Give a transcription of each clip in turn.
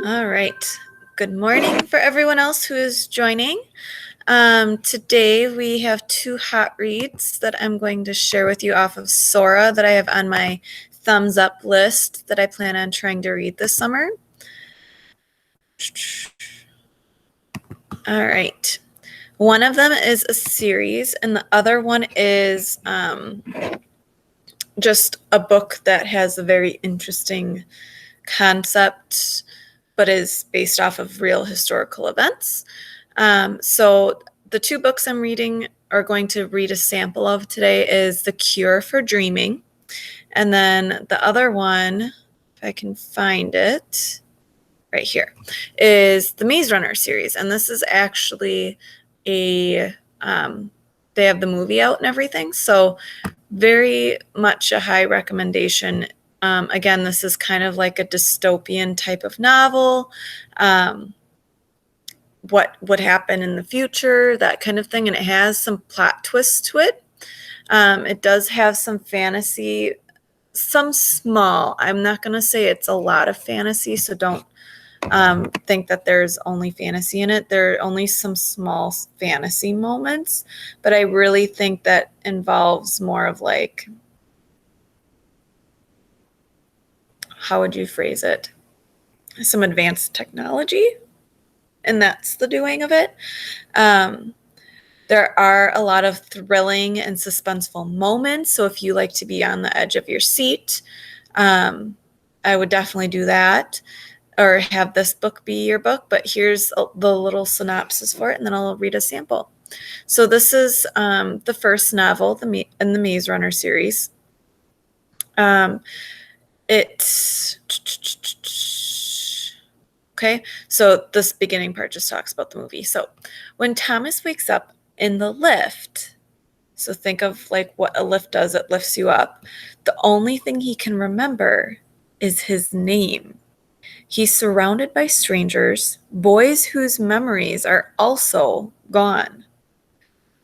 All right. Good morning for everyone else who is joining. Today we have two hot reads that I'm going to share with you off of Sora that I have on my thumbs up list that I plan on trying to read this summer. All right. One of them is a series, and the other one is just a book that has a very interesting concept, but is based off of real historical events. So the two books I'm reading or going to read a sample of today is The Cure for Dreaming. And then the other one, if I can find it, right here, is the Maze Runner series. And this is actually they have the movie out and everything. So very much a high recommendation. Again, this is kind of like a dystopian type of novel. What would happen in the future, that kind of thing. And it has some plot twists to it. It does have some fantasy, some small. I'm not going to say it's a lot of fantasy, so don't think that there's only fantasy in it. There are only some small fantasy moments, but I really think that involves more of like, how would you phrase it? Some advanced technology, and that's the doing of it. There are a lot of thrilling and suspenseful moments. So if you like to be on the edge of your seat, I would definitely do that or have this book be your book. But here's the little synopsis for it, and then I'll read a sample. So this is the first novel in the Maze Runner series. It's okay. So this beginning part just talks about the movie. So when Thomas wakes up in the lift, so think of like what a lift does, it lifts you up. The only thing he can remember is his name. He's surrounded by strangers, boys whose memories are also gone.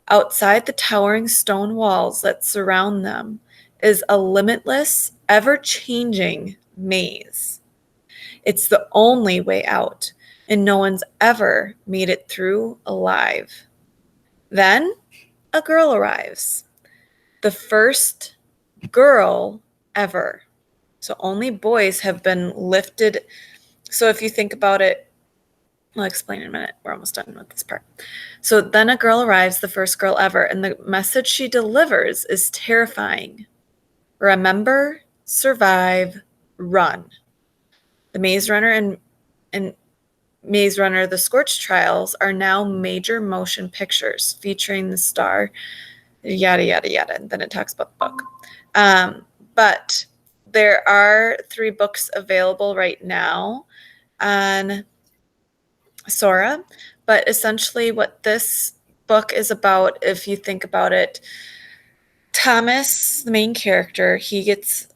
Outside the towering stone walls that surround them is a limitless, ever-changing maze. It's the only way out, and no one's ever made it through alive. Then a girl arrives. The first girl ever. So only boys have been lifted. So if you think about it, I'll explain in a minute. We're almost done with this part. So then a girl arrives, the first girl ever, and the message she delivers is terrifying. Remember, survive, run. The Maze Runner and Maze Runner: The Scorch Trials are now major motion pictures featuring the star, yada, yada, yada. And then it talks about the book. But there are 3 books available right now on Sora. But essentially what this book is about, if you think about it, Thomas, the main character, he's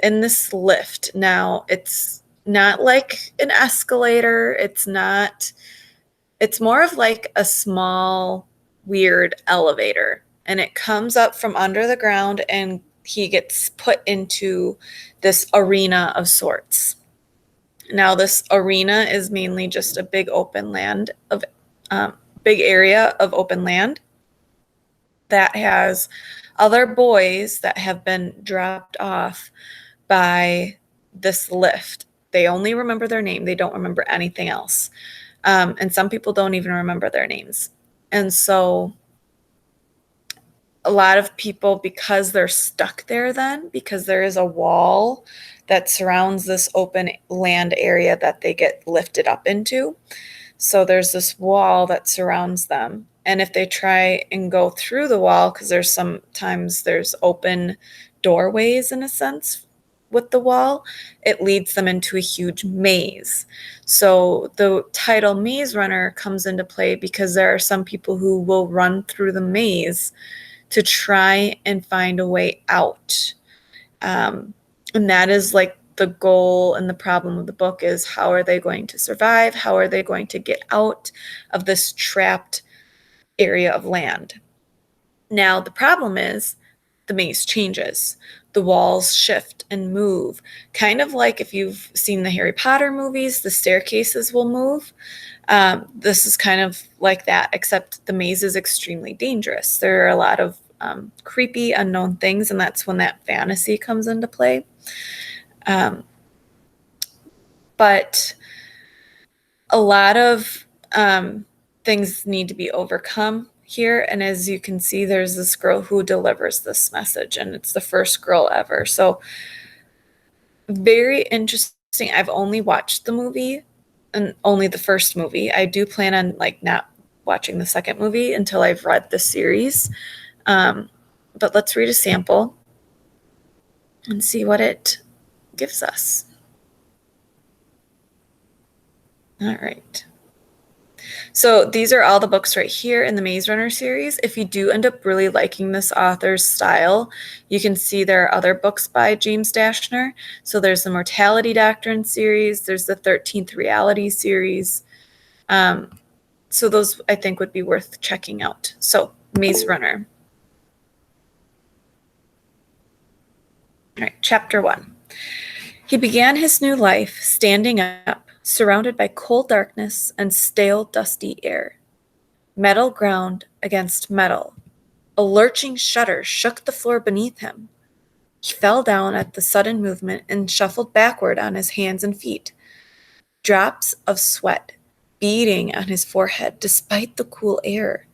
in this lift. Now, it's not like an escalator. It's more of like a small, weird elevator. And it comes up from under the ground and he gets put into this arena of sorts. Now, this arena is mainly just a big big area of open land that has other boys that have been dropped off by this lift. They only remember their name. They don't remember anything else. And some people don't even remember their names. And so a lot of people, because they're stuck there then, because there is a wall that surrounds this open land area that they get lifted up into. So there's this wall that surrounds them. And if they try and go through the wall, because there's open doorways in a sense with the wall, it leads them into a huge maze. So the title Maze Runner comes into play because there are some people who will run through the maze to try and find a way out. And that is like the goal and the problem of the book is how are they going to survive? How are they going to get out of this trapped area of land? Now, the problem is the maze changes. the walls shift and move, kind of like if you've seen the Harry Potter movies, the staircases will move. This is kind of like that, except the maze is extremely dangerous. There are a lot of creepy, unknown things, and that's when that fantasy comes into play. But a lot of things need to be overcome here. And as you can see, there's this girl who delivers this message, and it's the first girl ever. So very interesting. I've only watched the movie and only the first movie. I do plan on not watching the second movie until I've read the series. But let's read a sample and see what it gives us. All right. So these are all the books right here in the Maze Runner series. If you do end up really liking this author's style, you can see there are other books by James Dashner. So there's the Mortality Doctrine series, there's the 13th Reality series. So those I think would be worth checking out. So Maze Runner. All right, chapter 1. He began his new life standing up, surrounded by cold darkness and stale, dusty air. Metal ground against metal. A lurching shudder shook the floor beneath him. He fell down at the sudden movement and shuffled backward on his hands and feet. Drops of sweat beading on his forehead despite the cool air.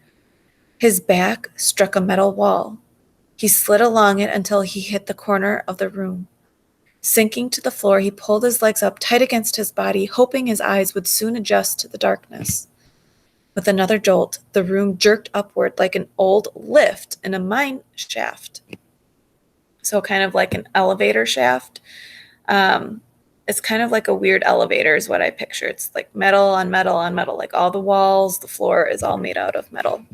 His back struck a metal wall. He slid along it until he hit the corner of the room. Sinking to the floor, he pulled his legs up tight against his body, hoping his eyes would soon adjust to the darkness. With another jolt, the room jerked upward like an old lift in a mine shaft. So kind of like an elevator shaft. It's kind of like a weird elevator is what I picture. It's like metal on metal on metal, like all the walls, the floor is all made out of metal.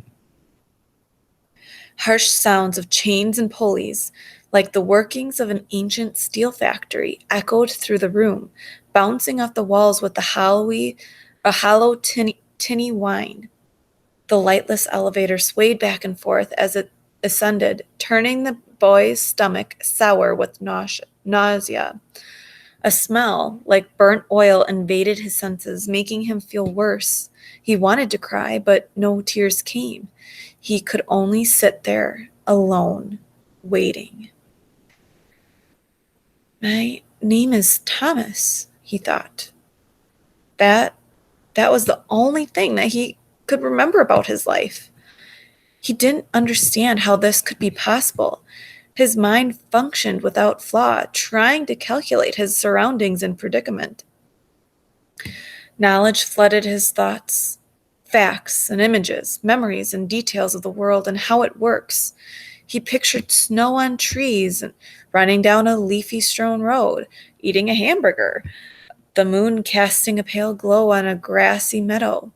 Harsh sounds of chains and pulleys, like the workings of an ancient steel factory, echoed through the room, bouncing off the walls with a hollow tinny whine. The lightless elevator swayed back and forth as it ascended, turning the boy's stomach sour with nausea. A smell like burnt oil invaded his senses, making him feel worse. He wanted to cry, but no tears came. He could only sit there, alone, waiting. My name is Thomas, he thought. That was the only thing that he could remember about his life. He didn't understand how this could be possible. His mind functioned without flaw, trying to calculate his surroundings and predicament. Knowledge flooded his thoughts, facts and images, memories and details of the world and how it works. He pictured snow on trees and running down a leafy-strewn road, eating a hamburger, the moon casting a pale glow on a grassy meadow,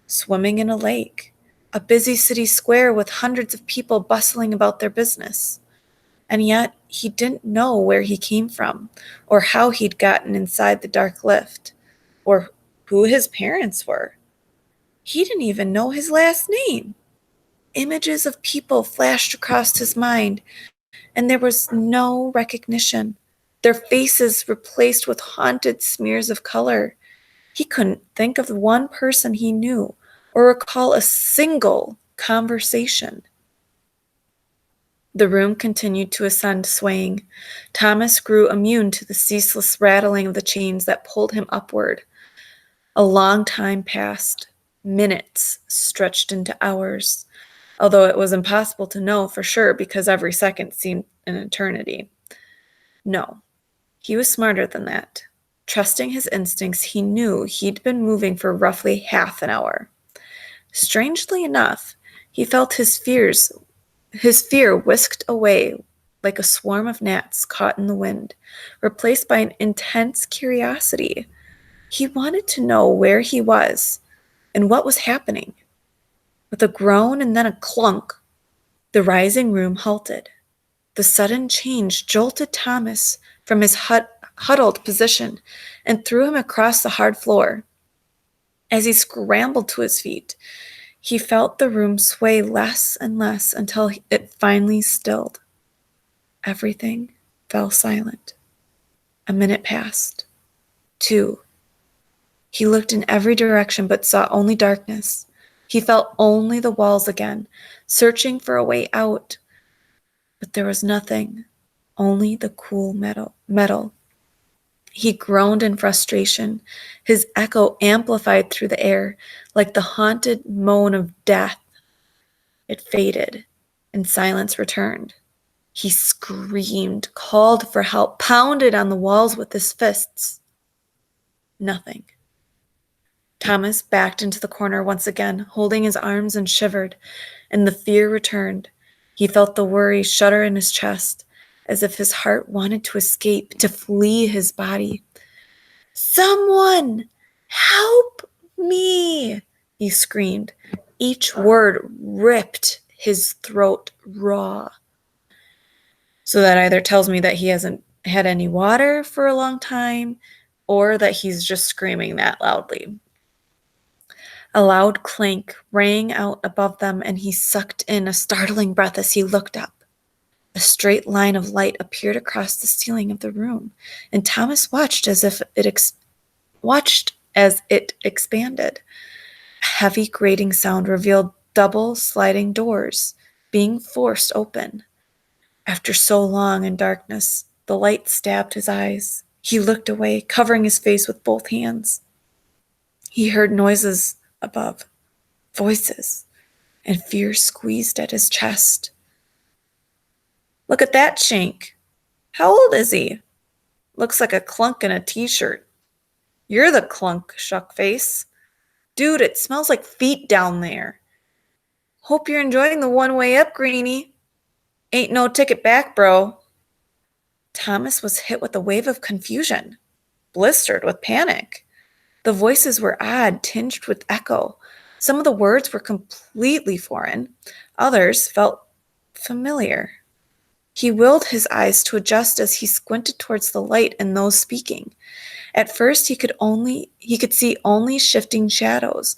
swimming in a lake, a busy city square with hundreds of people bustling about their business. And yet he didn't know where he came from, or how he'd gotten inside the dark lift, or who his parents were. He didn't even know his last name. Images of people flashed across his mind, and there was no recognition. Their faces replaced with haunted smears of color. He couldn't think of one person he knew, or recall a single conversation. The room continued to ascend, swaying. Thomas grew immune to the ceaseless rattling of the chains that pulled him upward. A long time passed. Minutes stretched into hours, although it was impossible to know for sure because every second seemed an eternity. No, he was smarter than that. Trusting his instincts, he knew he'd been moving for roughly half an hour. Strangely enough, he felt his fear whisked away like a swarm of gnats caught in the wind, replaced by an intense curiosity. He wanted to know where he was and what was happening. With a groan and then a clunk, the rising room halted. The sudden change jolted Thomas from his huddled position and threw him across the hard floor. As he scrambled to his feet, he felt the room sway less and less until it finally stilled. Everything fell silent. A minute passed. 2. He looked in every direction but saw only darkness. He felt only the walls again, searching for a way out. But there was nothing, only the cool metal. He groaned in frustration. His echo amplified through the air like the haunted moan of death. It faded, and silence returned. He screamed, called for help, pounded on the walls with his fists. Nothing. Thomas backed into the corner once again, holding his arms, and shivered, and the fear returned. He felt the worry shudder in his chest, as if his heart wanted to escape, to flee his body. "Someone help me!" he screamed. Each word ripped his throat raw. So that either tells me that he hasn't had any water for a long time, or that he's just screaming that loudly. A loud clank rang out above them, and he sucked in a startling breath as he looked up. A straight line of light appeared across the ceiling of the room, and Thomas watched as it expanded. A heavy grating sound revealed double sliding doors being forced open. After so long in darkness, the light stabbed his eyes. He looked away, covering his face with both hands. He heard noises above, voices, and fear squeezed at his chest. "Look at that shank. How old is he? Looks like a clunk in a t-shirt. You're the clunk, Shuckface. Dude, it smells like feet down there. Hope you're enjoying the one-way up, Greenie. Ain't no ticket back, bro." Thomas was hit with a wave of confusion, blistered with panic. The voices were odd, tinged with echo. Some of the words were completely foreign. Others felt familiar. He willed his eyes to adjust as he squinted towards the light and those speaking. At first he could see only shifting shadows,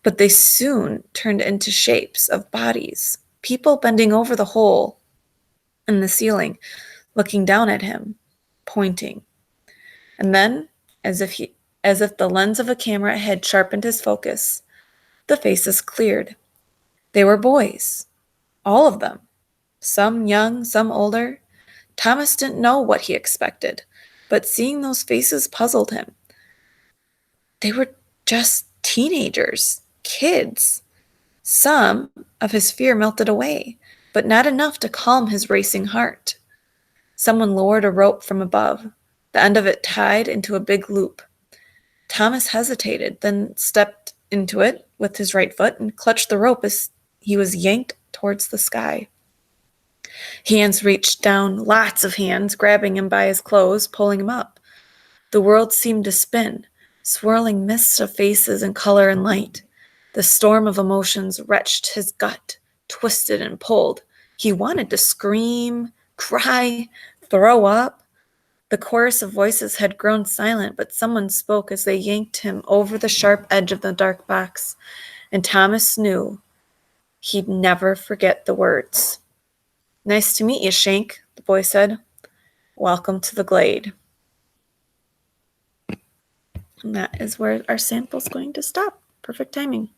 but they soon turned into shapes of bodies, people bending over the hole in the ceiling, looking down at him, pointing. And then, as if the lens of a camera had sharpened his focus, the faces cleared. They were boys, all of them, some young, some older. Thomas didn't know what he expected, but seeing those faces puzzled him. They were just teenagers, kids. Some of his fear melted away, but not enough to calm his racing heart. Someone lowered a rope from above, the end of it tied into a big loop. Thomas hesitated, then stepped into it with his right foot and clutched the rope as he was yanked towards the sky. Hands reached down, lots of hands, grabbing him by his clothes, pulling him up. The world seemed to spin, swirling mists of faces and color and light. The storm of emotions wrenched his gut, twisted and pulled. He wanted to scream, cry, throw up. The chorus of voices had grown silent, but someone spoke as they yanked him over the sharp edge of the dark box, and Thomas knew he'd never forget the words. "Nice to meet you, Shank," the boy said. "Welcome to the Glade." And that is where our sample is going to stop. Perfect timing.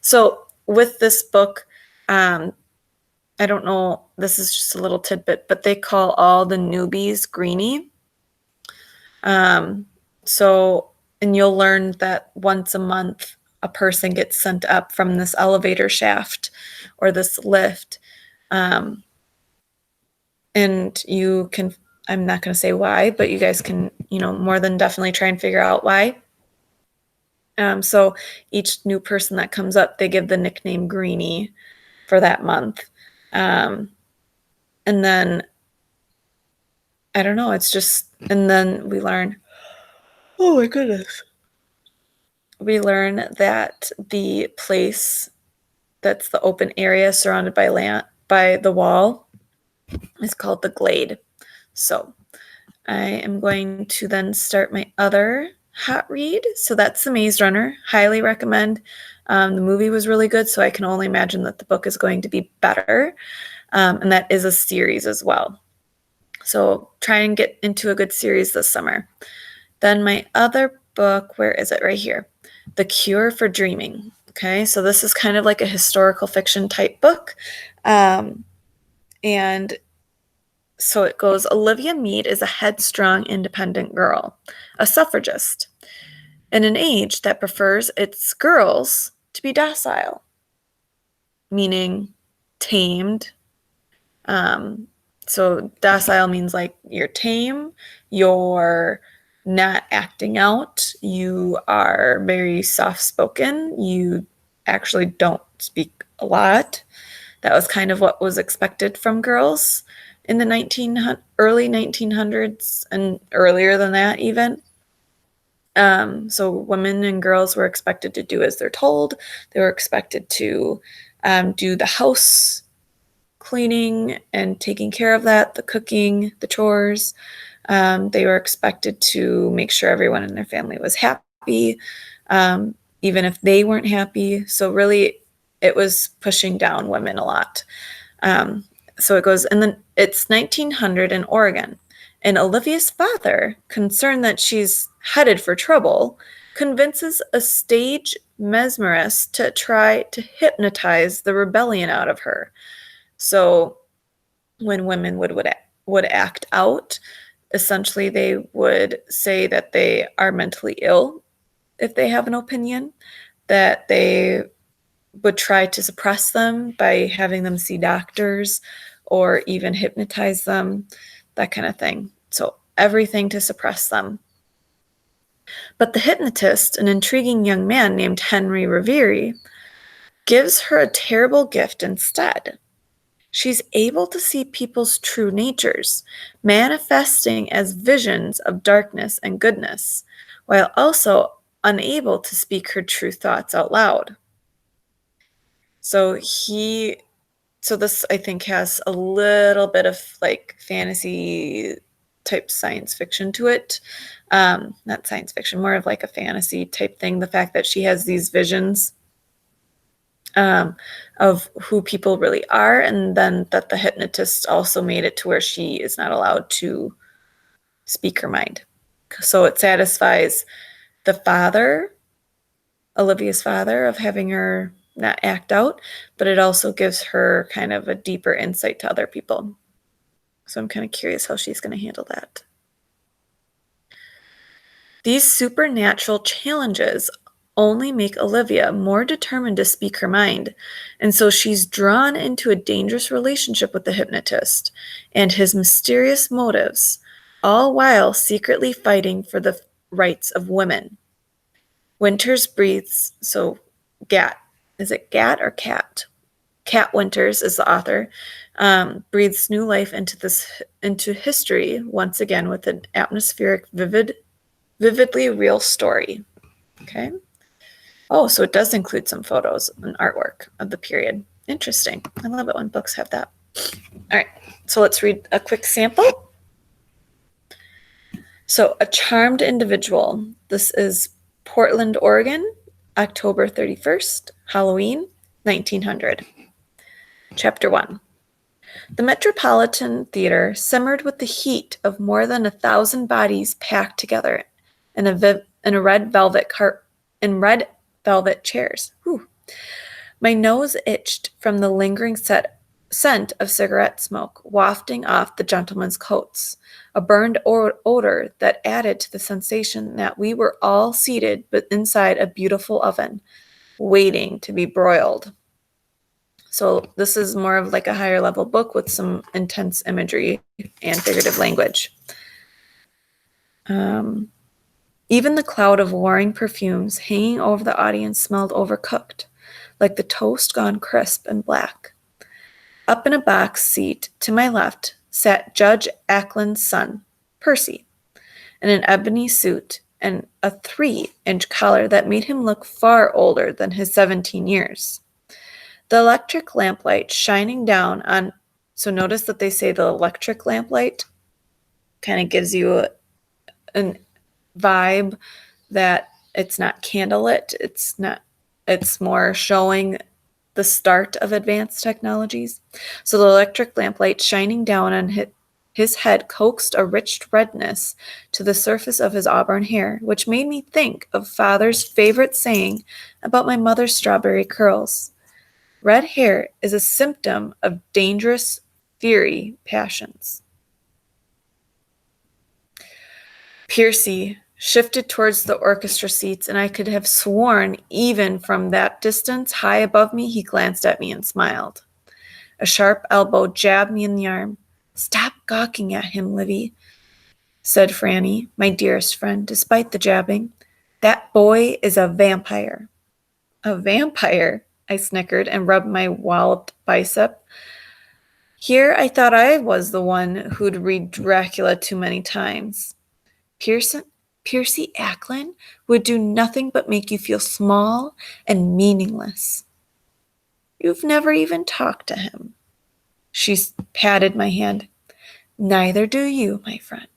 So with this book, I don't know, this is just a little tidbit, but they call all the newbies Greenie. And you'll learn that once a month, a person gets sent up from this elevator shaft or this lift. And you can, I'm not going to say why, but you guys can, more than definitely try and figure out why. So each new person that comes up, they give the nickname Greenie for that month. And then, I don't know, it's just, and then we learn, oh my goodness. We learn that the place that's the open area surrounded by land, by the wall, is called the Glade. So I am going to then start my other hot read. So that's The Maze Runner. Highly recommend. The movie was really good, so I can only imagine that the book is going to be better. And that is a series as well. So try and get into a good series this summer. Then my other book, where is it? Right here. The Cure for Dreaming. Okay, so this is kind of like a historical fiction type book. And so it goes, Olivia Mead is a headstrong, independent girl, a suffragist, in an age that prefers its girls to be docile, meaning tamed. So docile means like you're tame, you're not acting out, you are very soft spoken, you actually don't speak a lot. That was kind of what was expected from girls in the early 1900s and earlier than that even. So women and girls were expected to do as they're told. They were expected to do the house cleaning and taking care of that, the cooking, the chores. They were expected to make sure everyone in their family was happy, even if they weren't happy. So really, it was pushing down women a lot. So it goes, and then it's 1900 in Oregon. And Olivia's father, concerned that she's headed for trouble, convinces a stage mesmerist to try to hypnotize the rebellion out of her. So when women would act out, essentially they would say that they are mentally ill if they have an opinion, that they would try to suppress them by having them see doctors or even hypnotize them, that kind of thing. So everything to suppress them. But the hypnotist, an intriguing young man named Henry Revere, gives her a terrible gift instead. She's able to see people's true natures, manifesting as visions of darkness and goodness, while also unable to speak her true thoughts out loud. So this I think has a little bit of like fantasy type science fiction to it. Not science fiction, more of like a fantasy type thing. The fact that she has these visions of who people really are, and then that the hypnotist also made it to where she is not allowed to speak her mind. So it satisfies the father, Olivia's father, of having her not act out, but it also gives her kind of a deeper insight to other people. So I'm kind of curious how she's going to handle that. These supernatural challenges only make Olivia more determined to speak her mind, and so she's drawn into a dangerous relationship with the hypnotist and his mysterious motives, all while secretly fighting for the rights of women. Winters breathes, so Gat, is it Gat or Cat? Cat Winters is the author, breathes new life into history once again with an atmospheric, vividly real story. Okay. Oh, so it does include some photos and artwork of the period. Interesting. I love it when books have that. All right, so let's read a quick sample. So, A Charmed Individual. This is Portland, Oregon, October 31st, Halloween, 1900. Chapter 1. The Metropolitan Theater simmered with the heat of more than 1,000 bodies packed together in a red velvet chairs. Whew. My nose itched from the lingering scent of cigarette smoke wafting off the gentlemen's coats, a burned odor that added to the sensation that we were all seated but inside a beautiful oven, waiting to be broiled. So this is more of like a higher level book with some intense imagery and figurative language. Even the cloud of warring perfumes hanging over the audience smelled overcooked, like the toast gone crisp and black. Up in a box seat to my left sat Judge Ackland's son, Percy, in an ebony suit and a 3-inch collar that made him look far older than his 17 years. The electric lamplight shining down on, so notice that they say the electric lamplight kind of gives you an vibe that it's not candlelit, it's more showing the start of advanced technologies. So the electric lamplight shining down His head coaxed a rich redness to the surface of his auburn hair, which made me think of father's favorite saying about my mother's strawberry curls. Red hair is a symptom of dangerous, fiery passions. Piercy shifted towards the orchestra seats, and I could have sworn, even from that distance, high above me, he glanced at me and smiled. A sharp elbow jabbed me in the arm. "Stop gawking at him, Livy," said Franny, my dearest friend, despite the jabbing. "That boy is a vampire." "A vampire?" I snickered and rubbed my walloped bicep. Here I thought I was the one who'd read Dracula too many times. Piercy Acklin would do nothing but make you feel small and meaningless. You've never even talked to him. She patted my hand. Neither do you, my friend.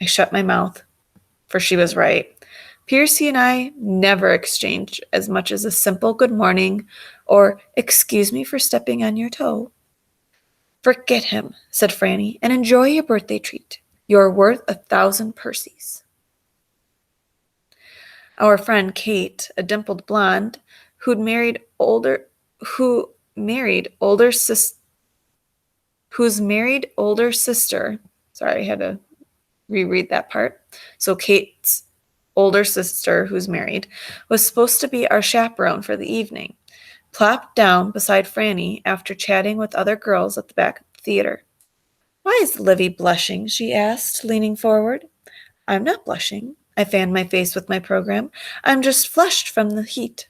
I shut my mouth, for she was right. Piercy and I never exchanged as much as a simple good morning or excuse me for stepping on your toe. Forget him, said Franny, and enjoy your birthday treat. You're worth 1,000 Percys. Our friend Kate, a dimpled blonde, whose married older sister, sorry, I had to reread that part. So Kate's older sister, who's married, was supposed to be our chaperone for the evening, plopped down beside Franny after chatting with other girls at the back of the theater. Why is Livy blushing? She asked, leaning forward. I'm not blushing. I fanned my face with my program. I'm just flushed from the heat.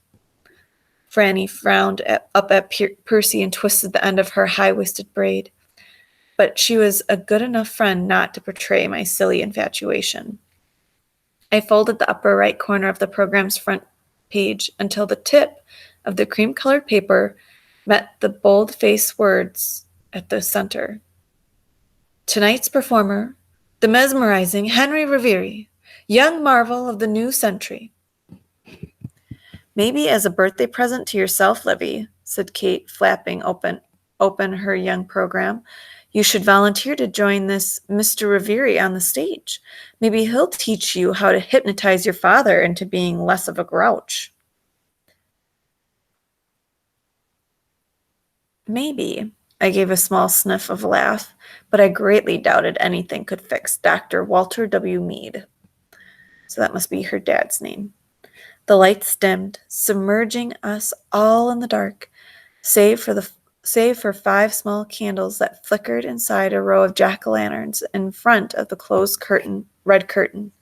Franny frowned up at Percy and twisted the end of her high-waisted braid. But she was a good enough friend not to betray my silly infatuation. I folded the upper right corner of the program's front page until the tip of the cream-colored paper met the bold-faced words at the center. Tonight's performer, the mesmerizing Henry Revieri, young marvel of the new century. Maybe as a birthday present to yourself, Livy, said Kate, flapping open her young program. You should volunteer to join this Mr. Revieri on the stage. Maybe he'll teach you how to hypnotize your father into being less of a grouch. Maybe. I gave a small sniff of a laugh, but I greatly doubted anything could fix Dr. Walter W. Mead. So that must be her dad's name. The lights dimmed, submerging us all in the dark, save for 5 small candles that flickered inside a row of jack-o'-lanterns in front of the closed red curtain.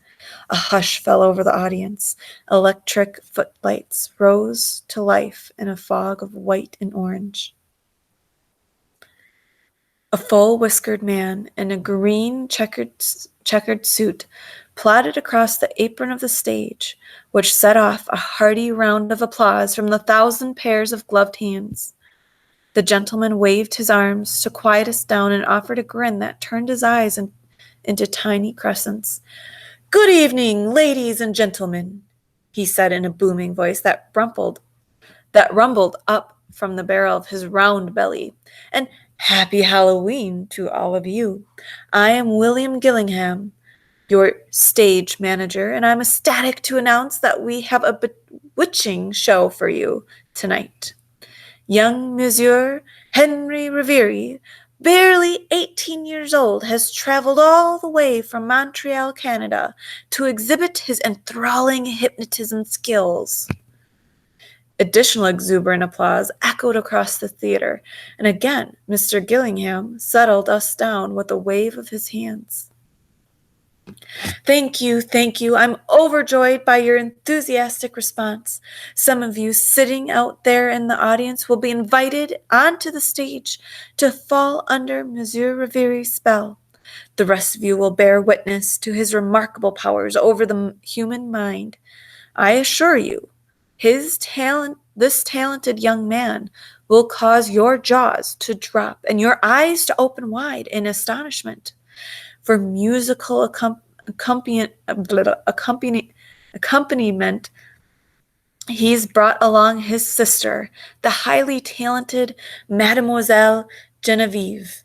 A hush fell over the audience. Electric footlights rose to life in a fog of white and orange. A full-whiskered man in a green checkered suit plodded across the apron of the stage, which set off a hearty round of applause from the 1,000 pairs of gloved hands. The gentleman waved his arms to quiet us down and offered a grin that turned his eyes into tiny crescents. Good evening, ladies and gentlemen, he said in a booming voice that rumbled up from the barrel of his round belly. And happy Halloween to all of you. I am William Gillingham, your stage manager, and I'm ecstatic to announce that we have a bewitching show for you tonight. Young Monsieur Henry Revieri, barely 18 years old, has traveled all the way from Montreal, Canada, to exhibit his enthralling hypnotism skills. Additional exuberant applause echoed across the theater, and again Mr. Gillingham settled us down with a wave of his hands. Thank you. I'm overjoyed by your enthusiastic response. Some of you sitting out there in the audience will be invited onto the stage to fall under Monsieur Revieri's spell. The rest of you will bear witness to his remarkable powers over the human mind. I assure you, this talented young man will cause your jaws to drop and your eyes to open wide in astonishment. For musical accompaniment, he's brought along his sister, the highly talented Mademoiselle Genevieve.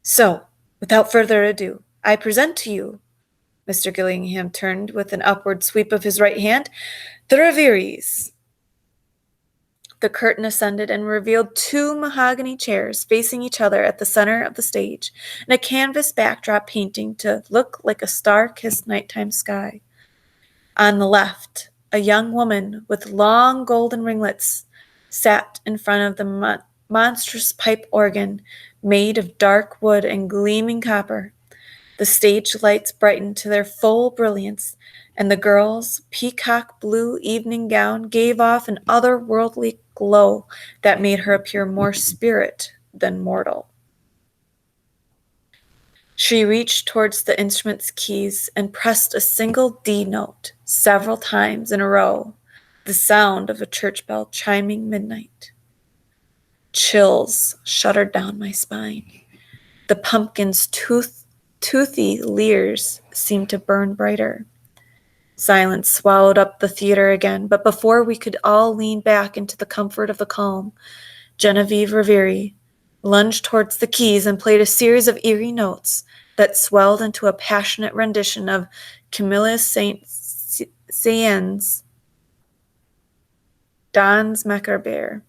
So, Without further ado, I present to you, Mr. Gillingham turned with an upward sweep of his right hand, the Reveries. The curtain ascended and revealed two mahogany chairs facing each other at the center of the stage, and a canvas backdrop painting to look like a star-kissed nighttime sky. On the left, a young woman with long golden ringlets sat in front of the monstrous pipe organ made of dark wood and gleaming copper. The stage lights brightened to their full brilliance, and the girl's peacock blue evening gown gave off an otherworldly glow that made her appear more spirit than mortal. She reached towards the instrument's keys and pressed a single D note several times in a row, the sound of a church bell chiming midnight. Chills shuddered down my spine. The pumpkin's toothy leers seemed to burn brighter. Silence swallowed up the theater again, but before we could all lean back into the comfort of the calm, Genevieve Revere lunged towards the keys and played a series of eerie notes that swelled into a passionate rendition of Camille Saint-Saëns' Danse Macabre.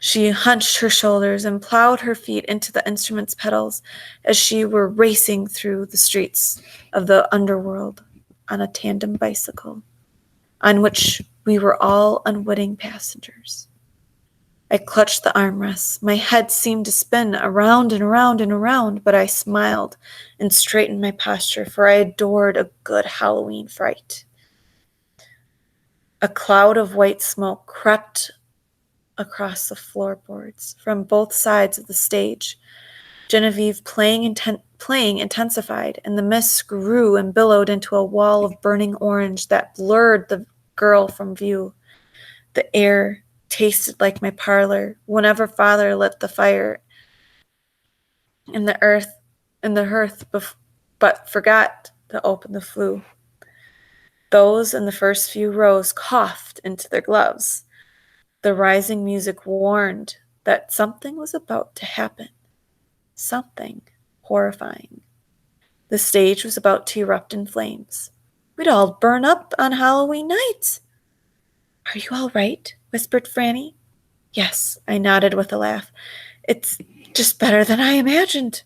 She hunched her shoulders and plowed her feet into the instrument's pedals as she were racing through the streets of the underworld on a tandem bicycle, on which we were all unwitting passengers. I clutched the armrests. My head seemed to spin around and around and around, but I smiled and straightened my posture, for I adored a good Halloween fright. A cloud of white smoke crept across the floorboards from both sides of the stage. Genevieve playing intensified, and the mist grew and billowed into a wall of burning orange that blurred the girl from view. The air tasted like my parlor whenever father lit the fire in the hearth, but forgot to open the flue. Those in the first few rows coughed into their gloves. The rising music warned that something was about to happen. Something horrifying. The stage was about to erupt in flames. We'd all burn up on Halloween night. Are you all right? Whispered Franny. Yes, I nodded with a laugh. It's just better than I imagined.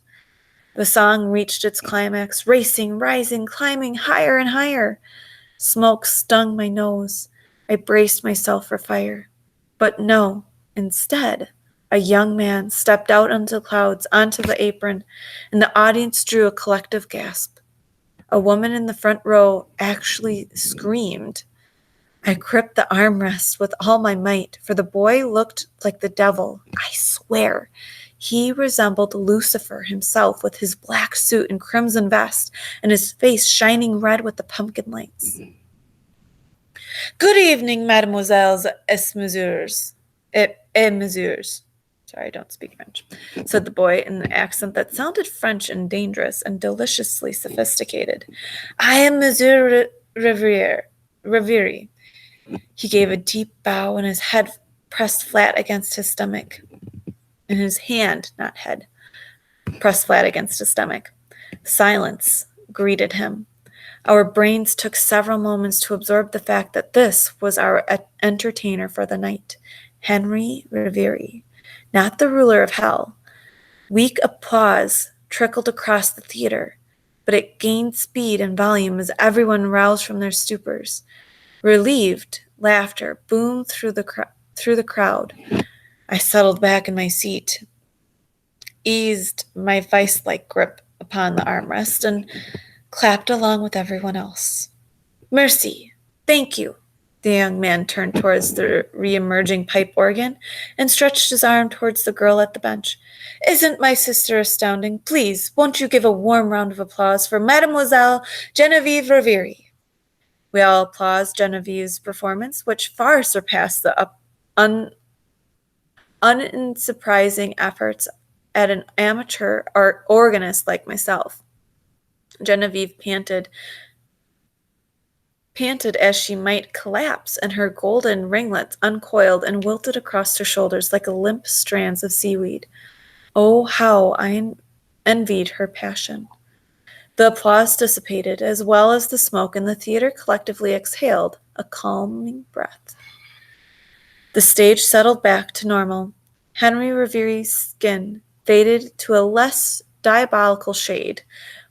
The song reached its climax, racing, rising, climbing higher and higher. Smoke stung my nose. I braced myself for fire. But no, instead, a young man stepped out into the clouds, onto the apron, and the audience drew a collective gasp. A woman in the front row actually screamed. I gripped the armrest with all my might, for the boy looked like the devil. I swear, he resembled Lucifer himself, with his black suit and crimson vest, and his face shining red with the pumpkin lights. Good evening, mademoiselles et messieurs. Messieurs. Sorry, I don't speak French, said the boy in an accent that sounded French and dangerous and deliciously sophisticated. I am Monsieur Revere. He gave a deep bow, and his head pressed flat against his stomach. And his hand, not head, pressed flat against his stomach. Silence greeted him. Our brains took several moments to absorb the fact that this was our entertainer for the night, Henry Revere, not the ruler of hell. Weak applause trickled across the theater, but it gained speed and volume as everyone roused from their stupors. Relieved laughter boomed through the crowd. I settled back in my seat, eased my vice-like grip upon the armrest, and clapped along with everyone else. Mercy, thank you. The young man turned towards the re-emerging pipe organ and stretched his arm towards the girl at the bench. Isn't my sister astounding? Please, won't you give a warm round of applause for Mademoiselle Genevieve Revere? We all applauded Genevieve's performance, which far surpassed the unsurprising efforts at an amateur art organist like myself. Genevieve panted as she might collapse, and her golden ringlets uncoiled and wilted across her shoulders like limp strands of seaweed. Oh, how I envied her passion. The applause dissipated, as well as the smoke, and the theater collectively exhaled a calming breath. The stage settled back to normal. Henry Reviere's skin faded to a less diabolical shade,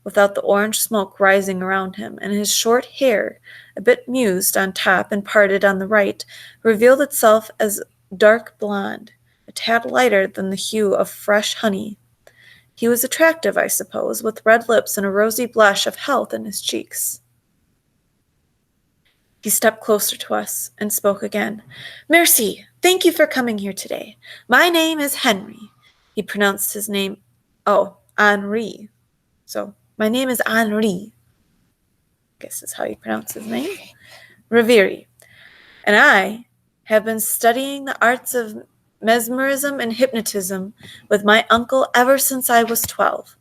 without the orange smoke rising around him, and his short hair, a bit mused on top and parted on the right, revealed itself as dark blonde, a tad lighter than the hue of fresh honey. He was attractive, I suppose, with red lips and a rosy blush of health in his cheeks. He stepped closer to us and spoke again. "Merci, thank you for coming here today. My name is Henry." He pronounced his name, Henri. So, my name is Henri, I guess is how you pronounce his name. Revere. And I have been studying the arts of mesmerism and hypnotism with my uncle ever since I was 12.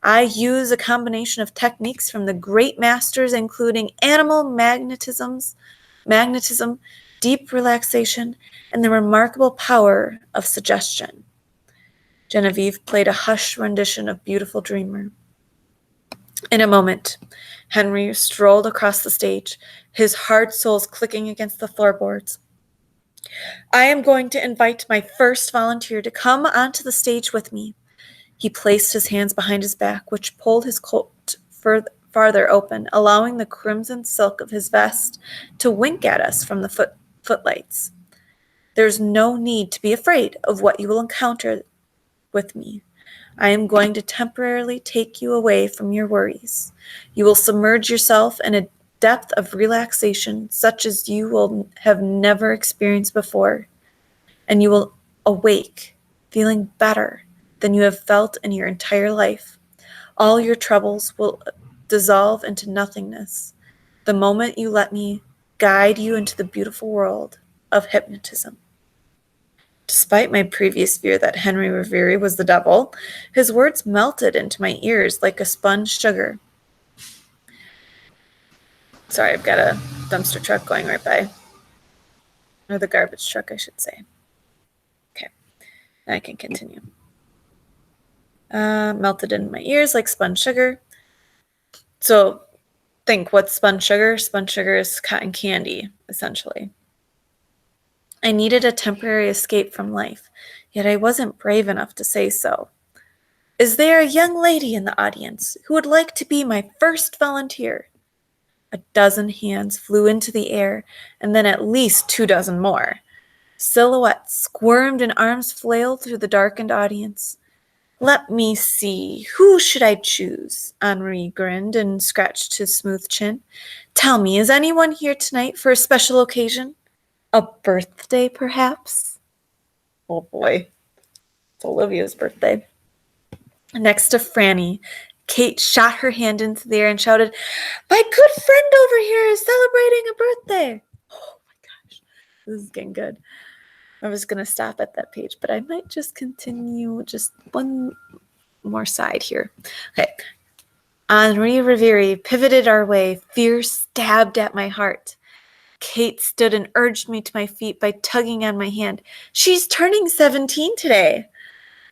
I use a combination of techniques from the great masters, including animal magnetism, deep relaxation, and the remarkable power of suggestion. Genevieve played a hushed rendition of Beautiful Dreamer. In a moment, Henry strolled across the stage, his hard soles clicking against the floorboards. "I am going to invite my first volunteer to come onto the stage with me." He placed his hands behind his back, which pulled his coat farther open, allowing the crimson silk of his vest to wink at us from the footlights. "There's no need to be afraid of what you will encounter with me. I am going to temporarily take you away from your worries. You will submerge yourself in a depth of relaxation such as you will have never experienced before, and you will awake feeling better than you have felt in your entire life. All your troubles will dissolve into nothingness the moment you let me guide you into the beautiful world of hypnotism." Despite my previous fear that Henry Revere was the devil, his words melted into my ears like a sponge sugar. Sorry, I've got a dumpster truck going right by. Or the garbage truck, I should say. Okay, I can continue. Melted in my ears like sponge sugar. So think, what's sponge sugar? Sponge sugar is cotton candy, essentially. I needed a temporary escape from life, yet I wasn't brave enough to say so. "Is there a young lady in the audience who would like to be my first volunteer?" A dozen hands flew into the air, and then at least 24 more. Silhouettes squirmed and arms flailed through the darkened audience. "Let me see, who should I choose?" Henri grinned and scratched his smooth chin. "Tell me, is anyone here tonight for a special occasion? A birthday, perhaps?" Oh boy, it's Olivia's birthday. Next to Franny, Kate shot her hand into the air and shouted, "My good friend over here is celebrating a birthday." Oh my gosh, this is getting good. I was going to stop at that page, but I might just continue just one more side here. Okay. Henri Revere pivoted our way. Fear stabbed at my heart. Kate stood and urged me to my feet by tugging on my hand. "She's turning 17 today."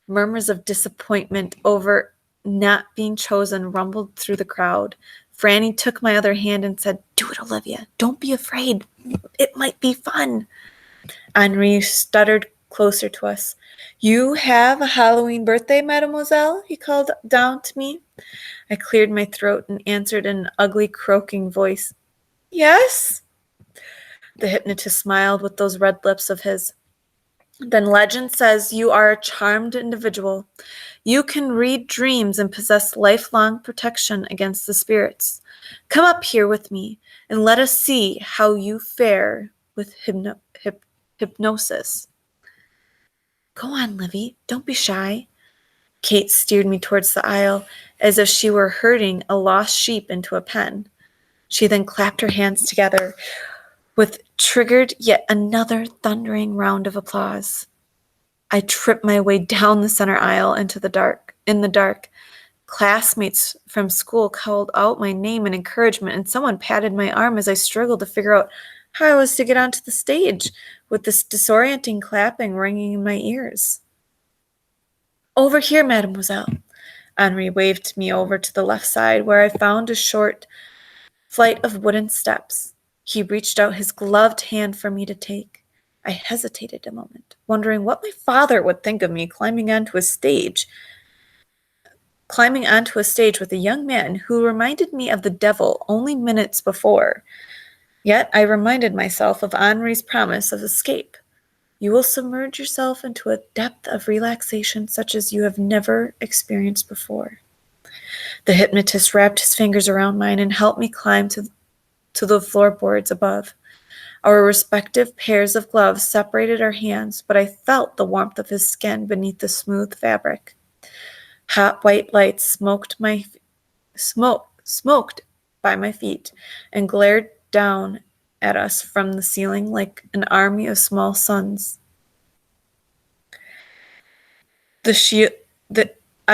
Murmurs of disappointment over not being chosen rumbled through the crowd. Franny took my other hand and said, "Do it, Olivia. Don't be afraid. It might be fun." Henri stuttered closer to us. "You have a Halloween birthday, mademoiselle?" he called down to me. I cleared my throat and answered in an ugly, croaking voice, "Yes." The hypnotist smiled with those red lips of his. "Then legend says you are a charmed individual. You can read dreams and possess lifelong protection against the spirits. Come up here with me and let us see how you fare with hypnosis." "Go on, Livy. Don't be shy." Kate steered me towards the aisle as if she were herding a lost sheep into a pen. She then clapped her hands together, with triggered yet another thundering round of applause. I tripped my way down the center aisle into the dark. In the dark, classmates from school called out my name in encouragement, and someone patted my arm as I struggled to figure out how I was to get onto the stage with this disorienting clapping ringing in my ears. "Over here, mademoiselle." Henri waved me over to the left side, where I found a short flight of wooden steps. He reached out his gloved hand for me to take. I hesitated a moment, wondering what my father would think of me climbing onto a stage with a young man who reminded me of the devil only minutes before. Yet I reminded myself of Henri's promise of escape. You will submerge yourself into a depth of relaxation such as you have never experienced before. The hypnotist wrapped his fingers around mine and helped me climb to the floorboards above. Our respective pairs of gloves separated our hands, but I felt the warmth of his skin beneath the smooth fabric. Hot white lights smoked by my feet and glared down at us from the ceiling like an army of small suns. I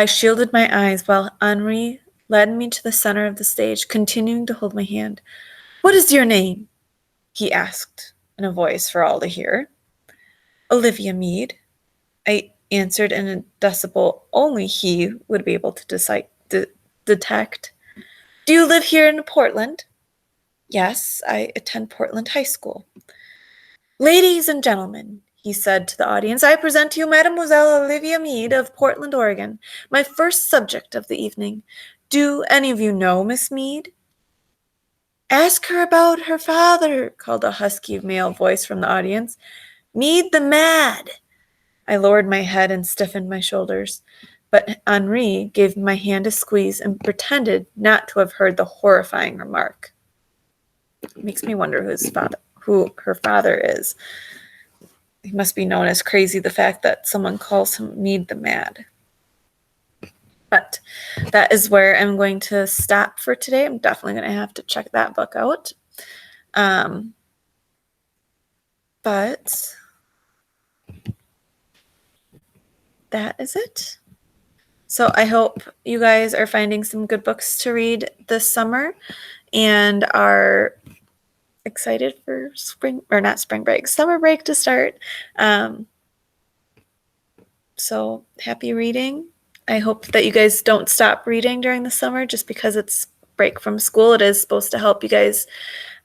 shielded my eyes while Henri led me to the center of the stage, continuing to hold my hand. "What is your name?" he asked in a voice for all to hear. "Olivia Mead," I answered in a decibel only he would be able to detect. "Do you live here in Portland?" "Yes, I attend Portland High School." "Ladies and gentlemen," he said to the audience, "I present to you Mademoiselle Olivia Mead of Portland, Oregon, my first subject of the evening. Do any of you know Miss Mead?" "Ask her about her father," called a husky male voice from the audience. "Mead the Mad." I lowered my head and stiffened my shoulders, but Henri gave my hand a squeeze and pretended not to have heard the horrifying remark. It makes me wonder who her father is. He must be known as Crazy the fact that someone calls him Mead the Mad. But that is where I'm going to stop for today. I'm definitely going to have to check that book out. But that is it. So I hope you guys are finding some good books to read this summer and are excited for summer break to start. So happy reading. I hope that you guys don't stop reading during the summer just because it's break from school. It is supposed to help you guys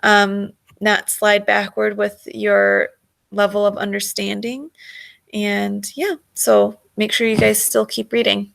not slide backward with your level of understanding. And yeah, so make sure you guys still keep reading.